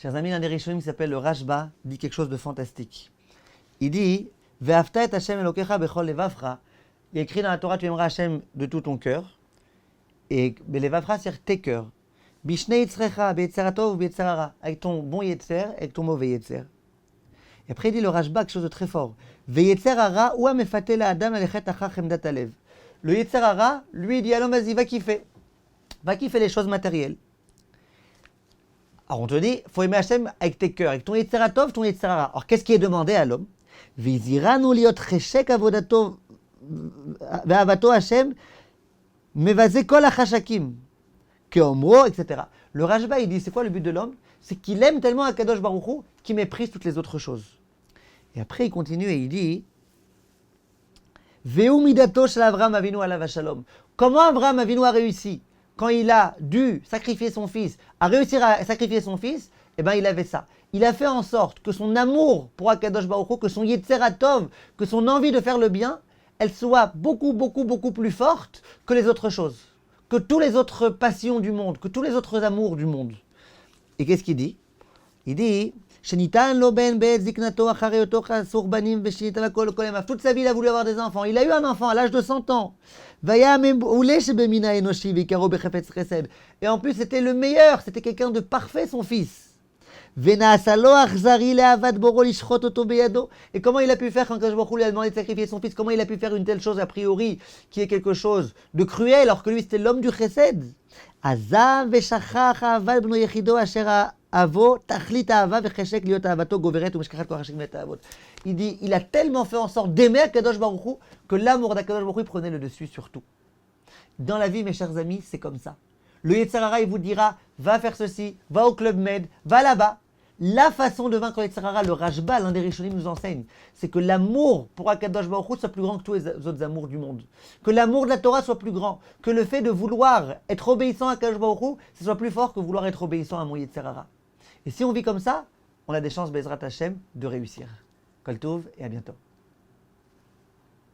Chers amis, l'un des Rishonim qui s'appelle le Rashba dit quelque chose de fantastique. Il dit Ve'afta et Hashem Elokecha bechol levavcha. Il est écrit dans la Torah, tu aimeras Hashem de tout ton cœur. Et levavcha, c'est tes cœurs. Bishnei yitzrecha, be'yetzeratov, be'yetzerara. Avec ton bon yetzer et avec ton mauvais yetzer. Et après, il dit le Rashba quelque chose de très fort. Ve'yetzerara ou amefate la adam alechet achach chemdat alev. Le yetzerara, lui, il dit allons, vas-y, va kiffer. Va kiffer les choses matérielles. Alors on te dit, il faut aimer Hashem avec tes cœurs, avec ton yetzeratov, ton yetzerara. Alors qu'est-ce qui est demandé à l'homme? Viziranu liot cheshek avodato ve'avato Hashem mevaze kol hachashakim keomro, etc. Le Rashba, il dit, c'est quoi le but de l'homme? C'est qu'il aime tellement Akadosh Baruch Hu qu'il méprise toutes les autres choses. Et après, il continue et il dit Veu midato shel Avraham Avinu alav shalom. Comment Avraham Avinu a réussi? Quand il a dû sacrifier son fils, à réussir à sacrifier son fils, eh bien il avait ça. Il a fait en sorte que son amour pour Akadosh Baruch Hu, que son Yetzeratov, que son envie de faire le bien, elle soit beaucoup plus forte que les autres choses, que toutes les autres passions du monde, que tous les autres amours du monde. Et qu'est-ce qu'il dit? Il dit toute sa vie, il a voulu avoir des enfants. Il a eu un enfant à l'âge de 100 ans. Et en plus, c'était le meilleur. C'était quelqu'un de parfait, son fils. Et comment il a pu faire quand Akadosh Baruch Hu lui a demandé de sacrifier son fils? Comment il a pu faire une telle chose a priori qui est quelque chose de cruel alors que lui c'était l'homme du chesed? Il dit, il a tellement fait en sorte d'aimer Akadosh Baruch Hu que l'amour d'Akadosh Baruch Hu prenait le dessus sur tout. Dans la vie, mes chers amis, c'est comme ça. Le Yetzirara, il vous dira, va faire ceci, va au Club Med, va là-bas. La façon de vaincre le Yetzirara, le Rashba, l'un des Rishonim nous enseigne, c'est que l'amour pour Akadosh Baruch Hu soit plus grand que tous les autres amours du monde. Que l'amour de la Torah soit plus grand. Que le fait de vouloir être obéissant à Akadosh Baruch Hu, ce soit plus fort que vouloir être obéissant à mon Yetzirara. Et si on vit comme ça, on a des chances, Bezrat Hashem, de réussir. Kol Tov et à bientôt.